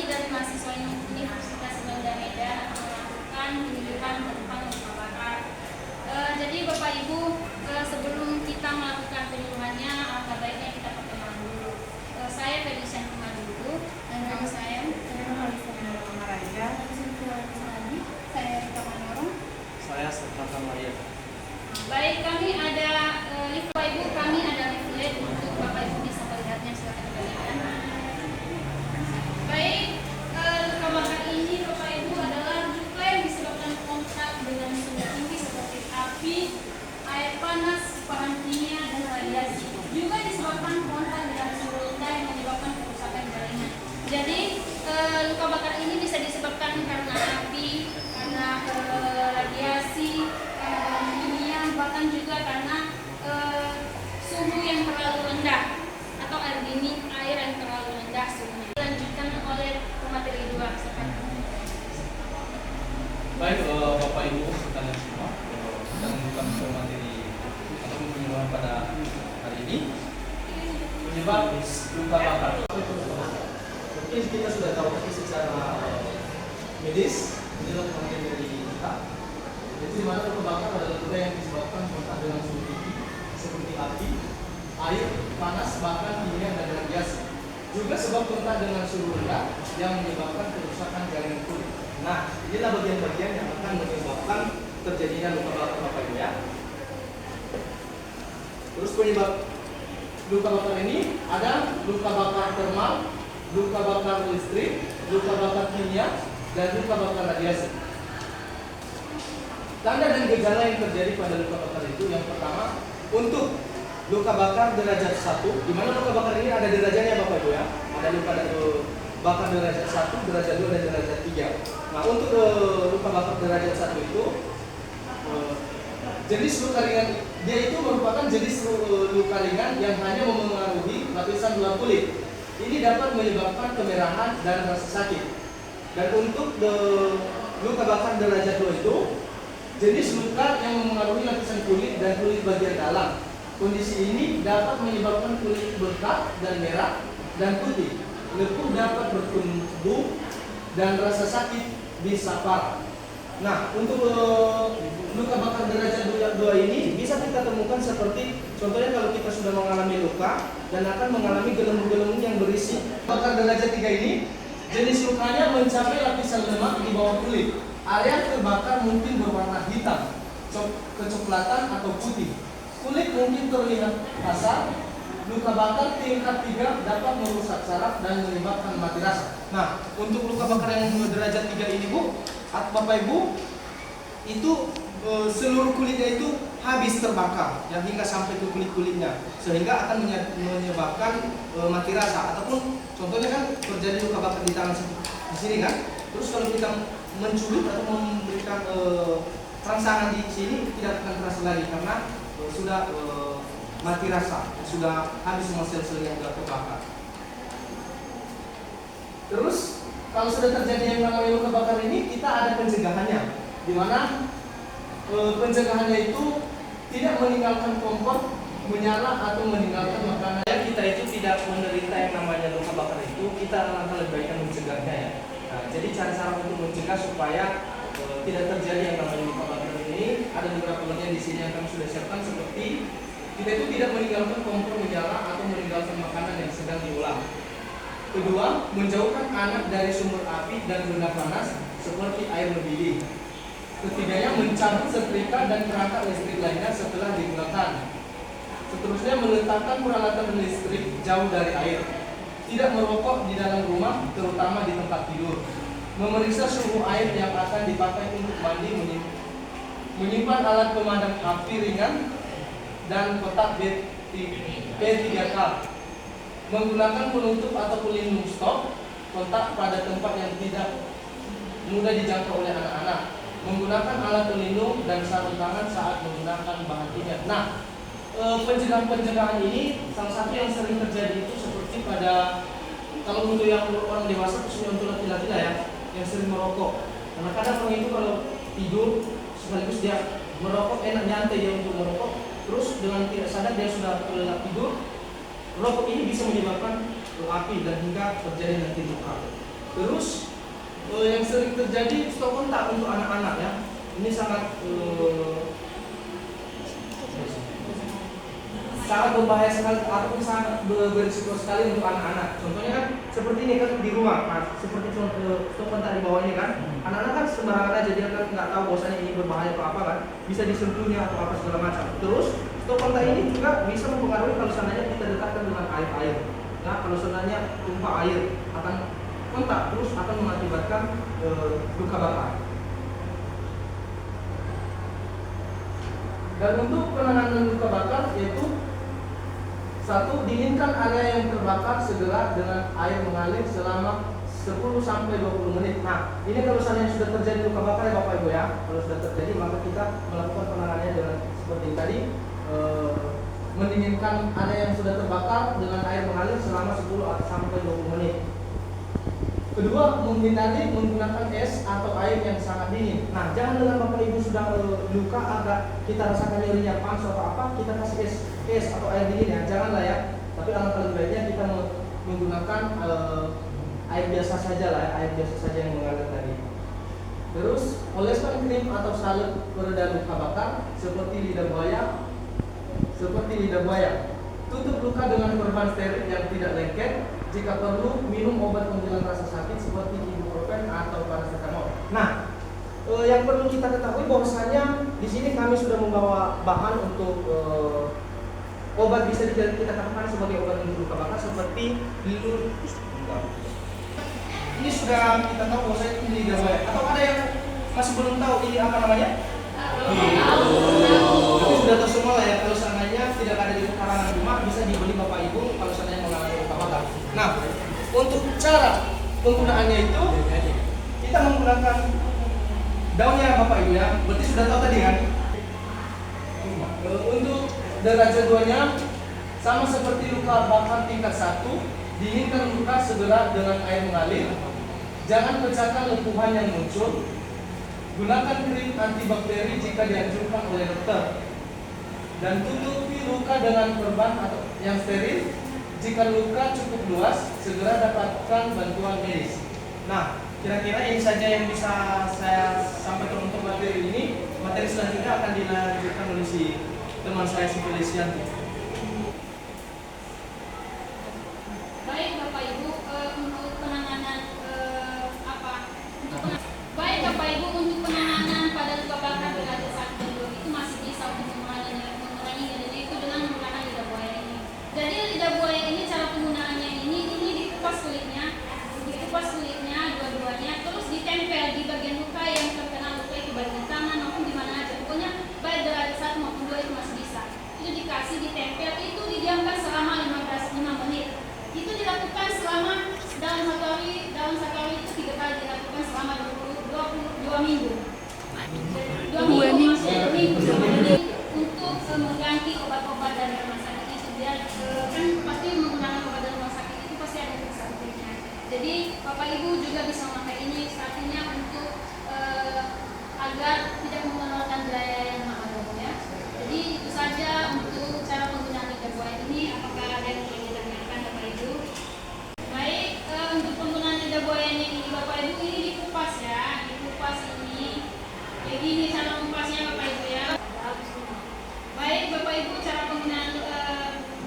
dari mahasiswa Universitas Banda Medan akan melakukan penyelidikan tentang luka bakar. Jadi Bapak Ibu, sebelum kita melakukan penyuluhannya, alangkah baiknya kita perkenalan dulu. Saya Felicia dulu, dan nama saya Raja. Saya Rika Manorong. Saya Serta Maria. Baik, kami ada Bapak Ibu, kami ada leaflet untuk Bapak Ibu bisa melihatnya, silakan dibalikan. Baik, luka bakar ini Bapak Ibu adalah luka yang disebabkan kontak dengan suhu tinggi seperti api, air panas, bahan kimia, dan radiasi. Juga disebabkan kontak dengan suhu rendah yang menyebabkan kerusakan jaringan. Jadi luka bakar ini bisa disebabkan karena api, karena radiasi, bahan kimia, bahkan juga karena suhu yang terlalu rendah atau air dingin, air yang terlalu rendah suhunya. Dilanjutkan oleh pemateri 2. Baik, Bapak Ibu sekalian semua, kita membuka materi ataupun penyuluhan pada hari ini. Penyebab luka bakar. Mungkin kita sudah tahu secara medis inilah pengertian dari kita. Jadi di mana luka bakar adalah luka yang disebabkan kontak dengan suhu tinggi seperti api, air, panas, bahkan kimia dan radiasi. Juga sebab kontak dengan suhu rendah yang menyebabkan kerusakan jaringan kulit. Nah, inilah bagian-bagian yang akan menyebabkan terjadinya luka bakar Bapak Ibu ya. Terus penyebab luka bakar ini ada luka bakar termal, luka bakar listrik, luka bakar kimia, dan luka bakar radiasi. Tanda dan gejala yang terjadi pada luka bakar itu yang pertama, untuk luka bakar derajat 1, di mana luka bakar ini ada derajatnya Bapak Ibu ya. Ada luka bakar derajat 1, derajat 2, dan derajat 3. Nah, untuk luka bakar derajat 1 itu jenis luka ringan, dia itu merupakan jenis luka ringan yang hanya memengaruhi lapisan luar kulit. Ini dapat menyebabkan kemerahan dan rasa sakit. Dan untuk luka bakar derajat 2 itu jenis luka yang memengaruhi lapisan kulit dan kulit bagian dalam. Kondisi ini dapat menyebabkan kulit bengkak dan merah dan putih. Lepuh dapat bertumbuh dan rasa sakit bisa parah. Nah, untuk luka bakar derajat 2 ini bisa kita temukan seperti contohnya kalau kita sudah mengalami luka dan akan mengalami gelembung-gelembung yang berisi. Bakar derajat 3 ini jenis lukanya mencapai lapisan lemak di bawah kulit. Area terbakar mungkin berwarna hitam, kecoklatan atau putih. Kulit mungkin terlihat kasar. Luka bakar tingkat 3 dapat merusak saraf dan menyebabkan mati rasa. Nah, untuk luka bakar yang derajat 3 ini Bu, Bapak Ibu, itu seluruh kulitnya itu habis terbakar, yang hingga sampai ke kulit-kulitnya, sehingga akan menyebabkan mati rasa. Ataupun contohnya kan terjadi luka bakar di tangan di sini kan, terus kalau kita mencubit atau memberikan rangsangan di sini tidak akan terasa lagi karena sudah mati rasa, sudah habis semua sel-sel yang sudah terbakar. Terus kalau sudah terjadi yang namanya luka bakar ini, kita ada pencegahannya, di mana pencegahannya itu tidak meninggalkan kompor, menyala atau meninggalkan makanan. Kita itu tidak menderita yang namanya luka bakar itu, kita alangkah lebih baiknya mencegahnya ya. Nah, jadi cara-cara untuk mencegah supaya tidak terjadi yang namanya luka bakar ini ada beberapa bagian di sini yang kami sudah siapkan, seperti kita itu tidak meninggalkan kompor menyala atau meninggalkan makanan yang sedang diolah. Kedua, menjauhkan anak dari sumber api dan benda panas seperti air mendidih. Ketiganya, mencabut setrika dan perangkat listrik lainnya setelah digunakan. Seterusnya, meletakkan peralatan listrik jauh dari air. Tidak merokok di dalam rumah, terutama di tempat tidur. Memeriksa suhu air yang akan dipakai untuk mandi, menyimpan alat pemadam api ringan dan kotak P3K. Menggunakan penutup atau pelindung stop kontak pada tempat yang tidak mudah dijangkau oleh anak-anak. Menggunakan alat pelindung dan sarung tangan saat menggunakan bahan kimia. Nah, pencegahan ini salah satu yang sering terjadi itu seperti pada kalau untuk yang orang dewasa, khususnya untuk laki-laki lah ya, yang sering merokok. Karena kadang orang itu kalau tidur sekaligus dia merokok, enak nyantai dia untuk merokok, terus dengan tidak sadar dia sudah terlelap tidur. Rokok ini bisa menyebabkan api dan hingga terjadi nanti luka. Terus yang sering terjadi stop kontak untuk anak-anak ya. Ini sangat sangat berbahaya sekali ataupun sangat berisiko sekali untuk anak-anak. Contohnya kan seperti ini kan di rumah, nah, seperti contoh stop kontak di bawah ini kan, anak-anak kan sembarangan aja, dia kan nggak tahu bahwasanya ini berbahaya atau apa kan, bisa disentuhnya atau apa segala macam. Terus stop kontak ini juga bisa mempengaruhi kalau seandainya kita dekatkan dengan air. Nah, kalau seandainya tumpah air akan kontak terus akan mengakibatkan luka bakar. Dan untuk penanganan luka bakar yaitu satu, dinginkan area yang terbakar segera dengan air mengalir selama 10 sampai 20 menit. Nah, ini kalau seandainya sudah terjadi luka bakar ya Bapak Ibu ya. Kalau sudah terjadi maka kita melakukan penanganannya dengan seperti tadi, mendinginkan area yang sudah terbakar dengan air mengalir selama 10 sampai 20 menit. Kedua, menghindari menggunakan es atau air yang sangat dingin. Nah, jangan dengan Bapak Ibu sudah luka agak kita rasakan nyerinya panas atau apa, kita kasih es atau air dingin ya, janganlah ya. Tapi alangkah lebih baiknya kita menggunakan air biasa saja lah, air biasa saja yang mengalir tadi. Terus, oleskan krim atau salep pereda luka bakar seperti lidah buaya. Tutup luka dengan perban steril yang tidak lengket. Jika perlu, minum obat penghilang rasa sakit seperti ibuprofen atau paracetamol. Nah, yang perlu kita ketahui bahwasanya di sini kami sudah membawa bahan untuk obat bisa kita katakan sebagai obat untuk luka bakar seperti lilur. Ini sudah kita tahu bahwasanya ini lidah buaya. Atau ada yang masih belum tahu ini apa namanya? Tapi sudah tahu semua lah ya. Kalau seandainya tidak ada di karangan rumah, bisa dibeli Bapak Ibu kalau seandainya mengalami luka bakar. Nah, untuk cara penggunaannya itu kita menggunakan daunnya Bapak Ibu ya. Berarti sudah tahu tadi kan? Untuk derajat 2-nya sama seperti luka bakar tingkat 1, dinginkan luka segera dengan air mengalir. Jangan pecahkan lepuhan yang muncul. Gunakan krim antibakteri jika dianjurkan oleh dokter. Dan tutupi luka dengan perban atau yang steril. Jika luka cukup luas, segera dapatkan bantuan medis. Nah, kira-kira ini saja yang bisa saya sampaikan untuk materi ini. Materi selanjutnya akan dilanjutkan oleh si teman saya, si Felicianti. Baik Bapak Ibu, untuk penanganan baik Bapak Ibu, untuk penanganan pada luka bakar derajat 1 dan 2 itu masih bisa untuk menguranginya, jadi itu dengan menggunakan lidah buaya ini. Jadi lidah buaya ini cara penggunaannya ini dikupas kulitnya dua-duanya, terus ditempel di bagian luka yang terkena luka itu bagian kanan maupun di mana aja, pokoknya baik derajat 1 maupun 2 itu masih bisa. Itu ditempel, itu didiamkan selama 5 menit. Itu dilakukan selama dalam satu hari itu 3 kali dilakukan selama 22 minggu. 2 minggu. Untuk mengganti obat-obat dari rumah sakit itu, dia kan pasti menggunakan obat dari rumah sakit itu pasti ada periksa-periksa. Jadi Bapak Ibu juga bisa memakai ini artinya untuk agar tidak mengeluarkan biaya yang mahal ya. Jadi itu saja untuk cara penggunaan lidah buaya ini. Apakah ada yang ingin ditanyakan Bapak Ibu? Baik, untuk penggunaan lidah buaya ini Bapak Ibu ini dikupas ya, dikupas ini. Kayak gini cara mengupasnya Bapak Ibu ya. Baik Bapak Ibu, cara penggunaan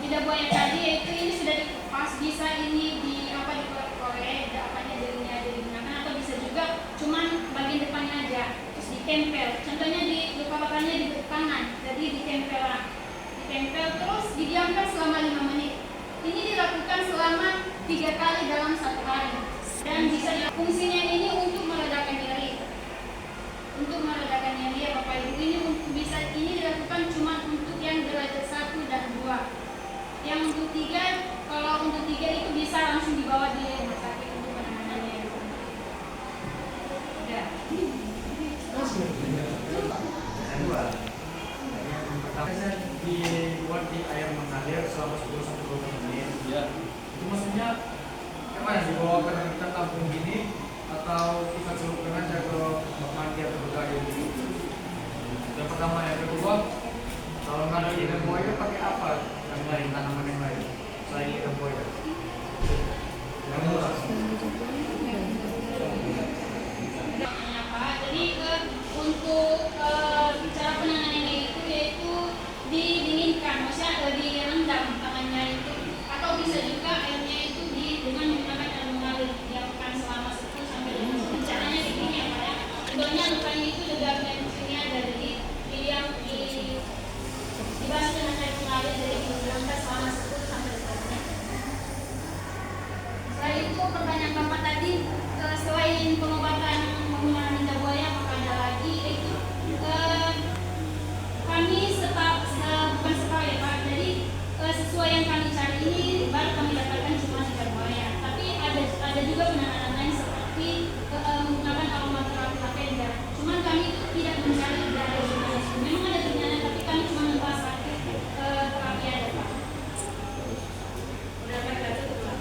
lidah buaya tadi yaitu ini sudah dikupas, bisa ini dikorek-korek, jadinya digunakan, atau bisa juga cuman bagian depannya aja terus ditempel. Contohnya di luka bakarnya di kanan, jadi ditempel terus didiamkan selama 5 menit. Ini dilakukan selama 3 kali dalam 1 hari dan bisa fungsinya ini untuk meredakan nyeri. Ya Bapak Ibu, ini dilakukan cuma untuk yang derajat 1 dan 2. Yang untuk 3, kalau untuk 3 itu bisa langsung dibawa di rumah sakit untuk penanganannya. Udah. Dibuat di air mengalir selama 10-20 menit. Ya. Itu maksudnya gimana? Dibawa ke kita tampung gini atau kita celupkan aja ke mandi atau bergaya gitu. Yang pertama, yang kedua, kalau nggak ada lidah buaya pakai apa? Yang lain, tanaman yang lain selain lidah buaya. Yang murah. selain pengobatan menggunakan lidah buaya, apakah ada lagi? Kami bukan setahun ya Pak. Jadi sesuai yang kami cari ini baru kami dapatkan cuma lidah buaya. Tapi ada juga penanganan lain seperti menggunakan aromaterapi lavender. Cuman kami tidak mencari dari mana. Memang ada penanganan, tapi kami cuma membahas satu terapi ada Pak. Udah Pak, tutup Pak.